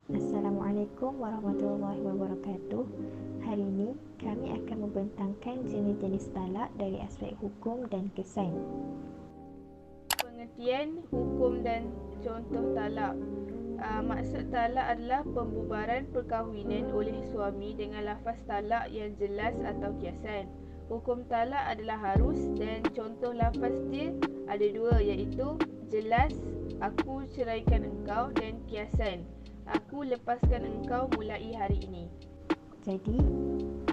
Assalamualaikum warahmatullahi wabarakatuh. Hari ini kami akan membentangkan jenis-jenis talak dari aspek hukum dan kesan. Pengertian hukum dan contoh talak. Maksud talak adalah pembubaran perkahwinan oleh suami dengan lafaz talak yang jelas atau kiasan. Hukum talak adalah harus dan contoh lafaz dia ada dua, iaitu jelas, aku ceraikan engkau, dan kiasan, aku lepaskan engkau mulai hari ini. Jadi,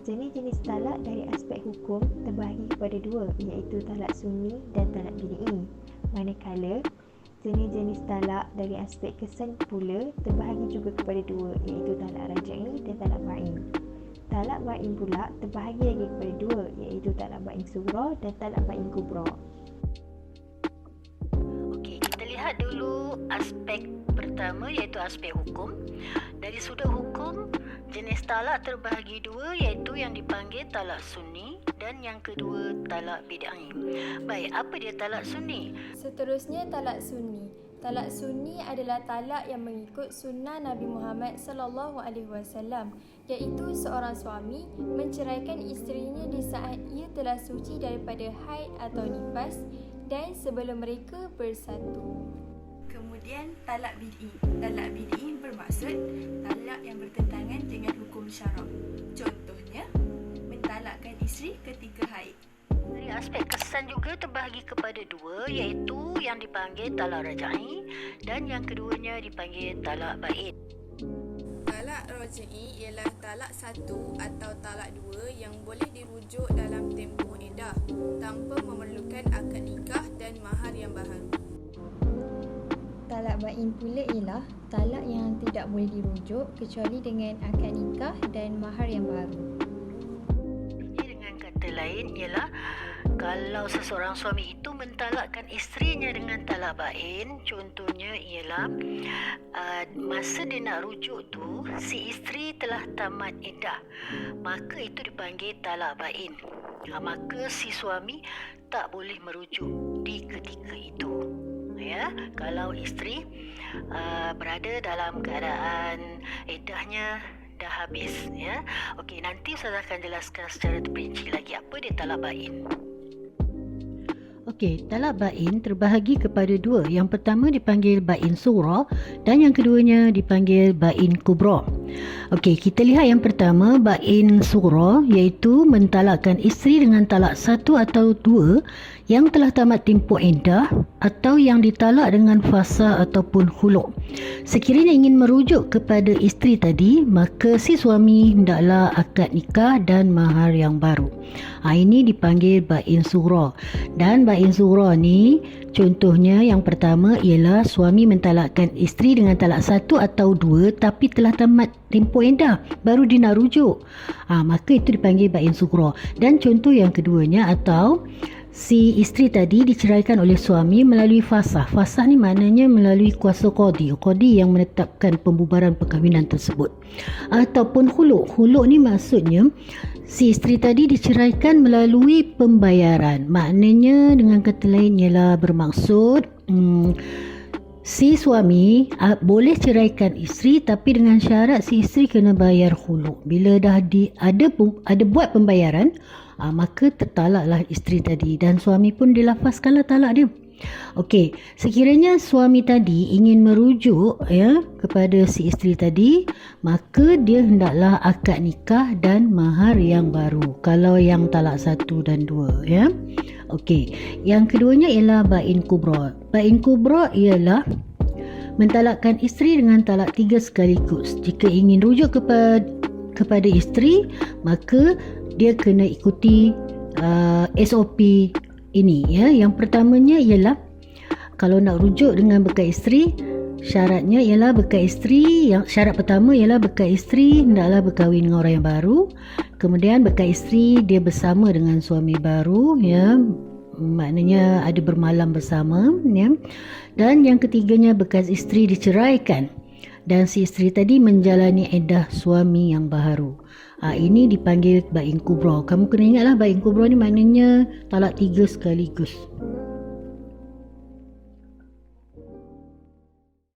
jenis-jenis talak dari aspek hukum terbahagi kepada dua, iaitu talak sunni dan talak bid'i. Manakala, jenis-jenis talak dari aspek kesan pula terbahagi juga kepada dua, iaitu talak raj'i dan talak ba'in. Talak ba'in pula terbahagi lagi kepada dua, iaitu talak ba'in sughra dan talak ba'in kubra. Okey, kita lihat dulu aspek pertama, iaitu aspek hukum. Dari sudut hukum, jenis talak terbahagi dua, iaitu yang dipanggil talak sunni dan yang kedua talak bid'ah. Baik, apa dia talak sunni? Seterusnya talak sunni. Talak sunni adalah talak yang mengikut sunnah Nabi Muhammad sallallahu alaihi wasallam, iaitu seorang suami menceraikan isterinya di saat ia telah suci daripada haid atau nifas dan sebelum mereka bersatu. Kemudian talak bid'i. Talak bid'i bermaksud talak yang bertentangan dengan hukum syarak. Contohnya, mentalakkan isteri ketika haid. Dari aspek kesan juga terbahagi kepada dua, iaitu yang dipanggil talak raj'i dan yang keduanya dipanggil talak ba'in. Talak raj'i ialah talak satu atau talak dua yang boleh dirujuk dalam tempoh iddah tanpa memerlukan akad nikah dan mahar yang baharu. Talak ba'in pula ialah talak yang tidak boleh dirujuk kecuali dengan akad nikah dan mahar yang baru. Dengan kata lain ialah kalau seseorang suami itu mentalakkan isterinya dengan talak ba'in, contohnya ialah masa dia nak rujuk tu si isteri telah tamat iddah, maka itu dipanggil talak ba'in. Maka si suami tak boleh merujuk di ketika itu. Ya, kalau isteri berada dalam keadaan iddahnya dah habis, ya. Okey, nanti Ustazah akan jelaskan secara terperinci lagi apa dia talak ba'in. Okey, talak ba'in terbahagi kepada dua. Yang pertama dipanggil ba'in sughra dan yang keduanya dipanggil ba'in kubra. Okey, kita lihat yang pertama, ba'in sughra, iaitu mentalakkan isteri dengan talak satu atau dua yang telah tamat tempoh iddah atau yang ditalak dengan fasa ataupun khulu'. Sekiranya ingin merujuk kepada isteri tadi, maka si suami hendaklah akad nikah dan mahar yang baru. Ini dipanggil ba'in sughra. Dan ba'in sughra ni contohnya yang pertama ialah suami mentalakkan isteri dengan talak satu atau dua tapi telah tamat tempoh iddah, baru dia nak rujuk. Maka itu dipanggil ba'in sughra. Dan contoh yang keduanya, atau si isteri tadi diceraikan oleh suami melalui fasah. Fasah ni maknanya melalui kuasa qadi. Qadi yang menetapkan pembubaran perkahwinan tersebut. Ataupun khulu'. Khulu' ni maksudnya si isteri tadi diceraikan melalui pembayaran. Maknanya dengan kata lain ialah bermaksud si suami boleh ceraikan isteri tapi dengan syarat si isteri kena bayar khulu'. Bila dah ada buat pembayaran, maka tertalaklah isteri tadi dan suami pun dilafazkanlah talak dia. Okey, sekiranya suami tadi ingin merujuk kepada si isteri tadi, maka dia hendaklah akad nikah dan mahar yang baru kalau yang talak satu dan dua, ya. Okey, yang keduanya ialah ba'in kubra. Ba'in kubra ialah mentalakkan isteri dengan talak tiga sekaligus. Jika ingin rujuk kepada isteri, maka dia kena ikuti SOP ini, ya. Yang pertamanya ialah kalau nak rujuk dengan bekal isteri, syaratnya ialah bekal isteri, syarat pertama ialah bekal isteri hendaklah berkahwin dengan orang yang baru. Kemudian bekal isteri dia bersama dengan suami baru, ya. Maknanya ada bermalam bersama, ya. Dan yang ketiganya, bekas isteri diceraikan dan si isteri tadi menjalani iddah suami yang baru. Ini dipanggil ba'in kubra. Kamu kena ingatlah ba'in kubra ni maknanya talak tiga sekaligus.